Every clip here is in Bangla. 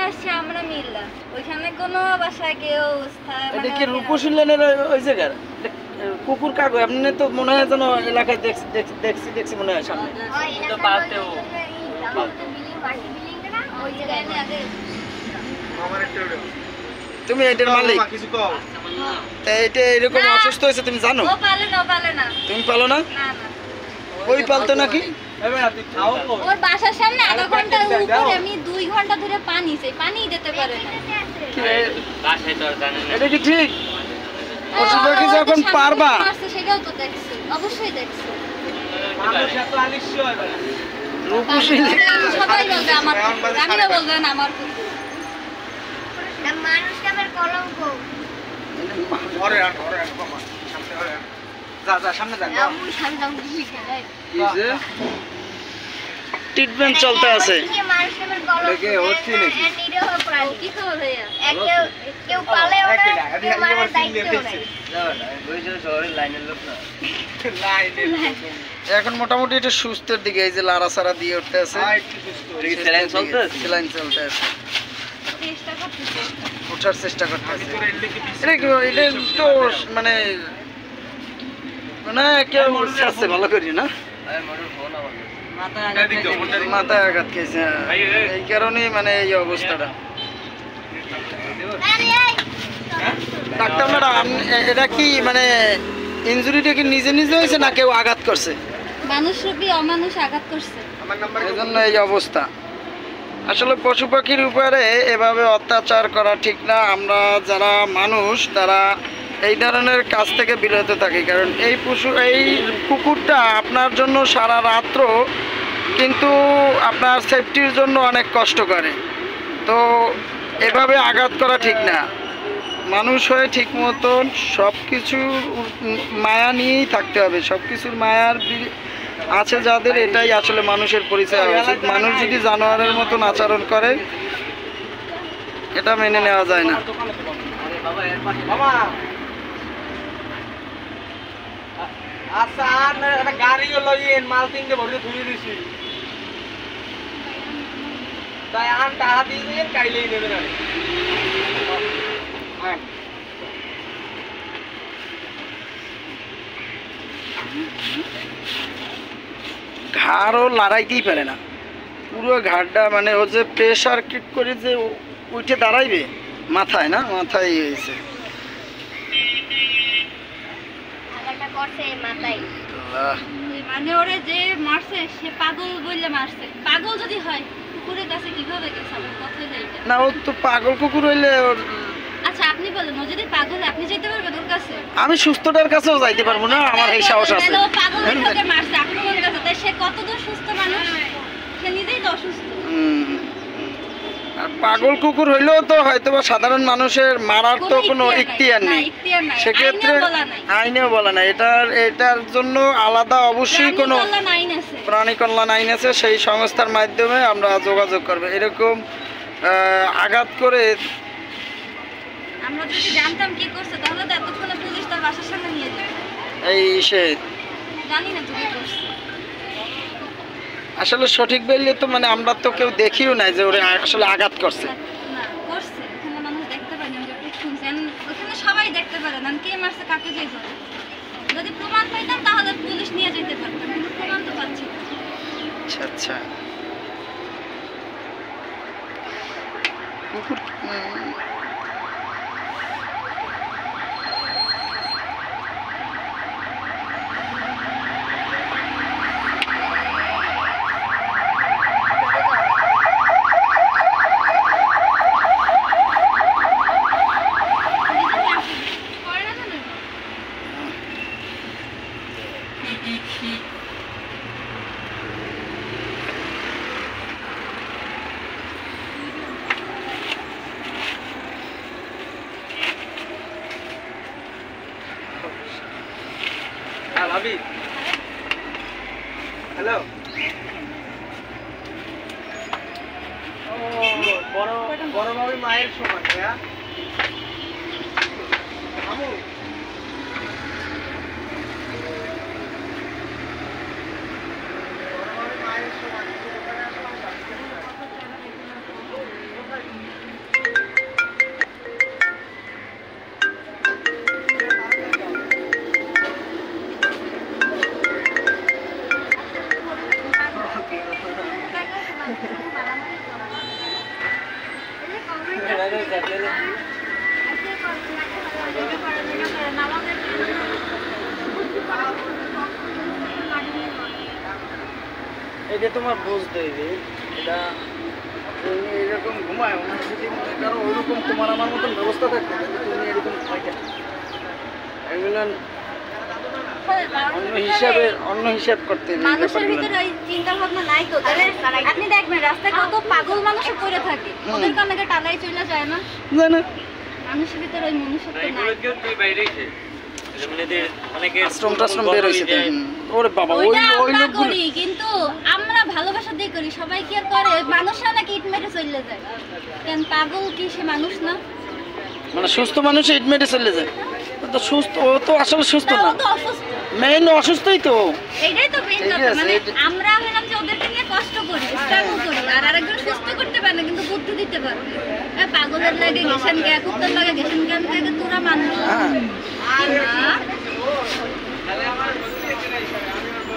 আসছি আমরা মিল্লা, ওইখানে কোনো বাসায় কেউ এটা কি রূপসী লেনের ওই জায়গার কুকুর কাকু? আপনি তো মনে হয় যেন এলাকায় দেখছি মনে হয় সামনে। তুমি এটার মালিক? এটা এরকম অসুস্থ হয়েছে তুমি জানো? তুমি পালো না? ওই পালতো নাকি? ওর বাসার সামনে আধা ঘন্টার উপরে আমি 2 ঘন্টা ধরে পানি চাই, পানি দিতে পারে না। এটা কি ঠিক? পশু পাখি যখন পারবা সেটাও তো দেখছি, অবশ্যই দেখছি। রূপসী সবাই বলবে আমার কুকুর, আমিও বলবেন আমার কুকুর। মানুষটা আবার কলঙ্ক। ট্রিটমেন্ট চলতে আছে। এখন মোটামুটি এটা সুস্থের দিকে, এই যে লাড়াছাড়া দিয়ে উঠতে আছে, সেলাইন চলতে আছে, ওঠার চেষ্টা করতেছে। এটা তো মানে কেউ আছে ভালো করি না, মাথায় আঘাত খেয়েছে, এই কারণেই মানে এই অবস্থাটা। ডাক্তার ম্যাডাম, এটা কি মানে ইনজুরিটা কি নিজে নিজে হয়েছে না কেউ আঘাত করছে? মানুষ রূপী অমানুষ আঘাত করছে, এজন্য এই অবস্থা। আসলে পশু পাখির উপরে এভাবে অত্যাচার করা ঠিক না। আমরা যারা মানুষ তারা এই ধরনের কাজ থেকে বিরত থাকি, কারণ এই কুকুরটা আপনার জন্য সারা রাত্র কিন্তু আপনার সেফটির জন্য অনেক কষ্ট করে। তো এভাবে আঘাত করা ঠিক না। মানুষ হয়ে ঠিক মতন সব কিছুর মায়া নিয়েই থাকতে হবে, সব কিছুর মায়ার আছে যাদের, এটাই আসলে মানুষের পরিচয় হওয়া উচিত। মানুষ যদি জানোয়ারের মতন আচরণ করে এটা মেনে নেওয়া যায় না। আচ্ছা, আর একটা গাড়িও লইয়েন, মাল তিনটে ভরে ধুয়ে দিছি, তাই আন টাকা দিয়ে দিন, কাইলেই নেবেন। ঘাড়ও লড়াইতেই পারে না, পুরো ঘাড়টা মানে ও যে প্রেশার কিট করে যে উঠে দাঁড়াইবে মাথায়, না মাথায় হয়েছে। মানে ওরে যে মারছে সে পাগল বললে মারছে, পাগল যদি হয় কুকুরের কাছে কিভাবে গেছে? আমার কথা এইটা না, ও তো পাগল কুকুর হইলে ওর। আচ্ছা আপনি বলেন, ও যদি পাগল হয় আপনি যেতে পারবেন ওর কাছে? আমি সুস্থটার কাছেও যাইতে পারবো না, আমার এই সাহস আছে। ও পাগল দেখে মারছে আপনি ওর কাছে, তাই সে কতদূর সুস্থ মানুষ? সে নিজেই তো অসুস্থ। আর পাগল কুকুর হইলেও তো হয়তো বা সাধারণ মানুষের মারার তো কোনো ইখতিয়ার নেই, সেক্ষেত্রে আইনেও বলা নাই। এটার জন্য আলাদা অবশ্যই কোনো প্রাণী কল্যাণ আইন আছে, সেই সংস্থার মাধ্যমে আমরা যোগাযোগ করবো। এরকম আঘাত করে আমরা যদি জানতাম কি করছে তাহলে তো এতক্ষণে পুলিশ তার বাসার সামনে নিয়ে যেত। এই সে জানি না তুমি করছে আসলে সঠিক বললে তো মানে আমরা তো কেউ দেখিও নাই যে ওরে আসলে আঘাত করছে। না করছে, ওখানে মানুষ দেখতে পারে না, যতটুকু শুনছেন ওখানে সবাই দেখতে পারে না কে মারছে কাকে কে করে। যদি প্রমাণ পাইতাম তাহলে পুলিশ নিয়ে যেতে পারতাম, কিন্তু প্রমাণ তো পাচ্ছি না। আচ্ছা আচ্ছা, কুকুর ভাবি, হ্যালো, বড় ভাবি মায়ের সমান, হ্যাঁ মায়ের সমান। এটা তোমার বুঝতে হবে, এটা তুমি এরকম ঘুমায় ওনার যদি মনে করো ওইরকম তোমার আমার মতন ব্যবস্থা থাকতে কিন্তু তুমি এরকম ঘুমাইতে না। এগুলো অন্য হিসাব করতে হবে এই মানুষের ব্যাপারগুলো। ভিতরে ওই চিন্তা ভাবনা নাই তো। আপনি দেখবেন রাস্তায় কত পাগল মানুষ পড়ে থাকে, ওদের কানে টালাই চলে যায় না। জানো মানুষের ভিতরে ওই মনুষ্যত্ব নাই। আশ্রম টাশ্রম বের হয়েছে তো। ওরে বাবা ওই ওইটা ওই আমরা লোকগুলো করি, কিন্তু আমরা ভালোবাসা দিয়ে করি। সবাই কি আর করে? মানুষরা নাকি ইট মেরে চলে যায়। কেন পাগল কি সে মানুষ না? মানে সুস্থ মানুষ ইট মেরে চলে যায়। ও তো সুস্থ, ও তো আসলে সুস্থ তা না, ও তো অসুস্থ। মেইন অসুস্থই তো। এইটাই তো মেইন ঠিক কথা। আছে, মানে এটা- আমরা হলাম যে ওদেরকে নিয়ে কষ্ট করি, স্ট্রাগল করি, আর আরেকজন সুস্থ করতে পারে না, কিন্তু বুদ্ধি দিতে পারে। পাগলের লাগে গেছেন কে, কুত্তার লাগে গেছেন কেন, থেকে তোরা মানুষ হ্যাঁ না।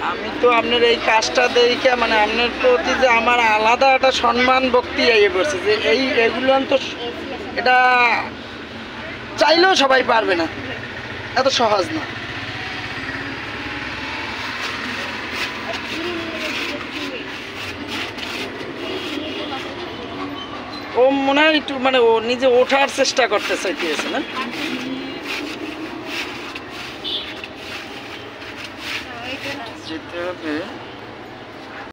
আমি তো আপনার এই কাজটা দেখে মানে আপনার প্রতি যে আমার আলাদা একটা সম্মান ভক্তি আইয়ে পড়ছে যে এগুলো তো এটা চাইলেও সবাই পারবে না, এত সহজ না। ও মনে হয় একটু মানে ও নিজে ওঠার চেষ্টা করতে চাইতেছে না। যেতে হবে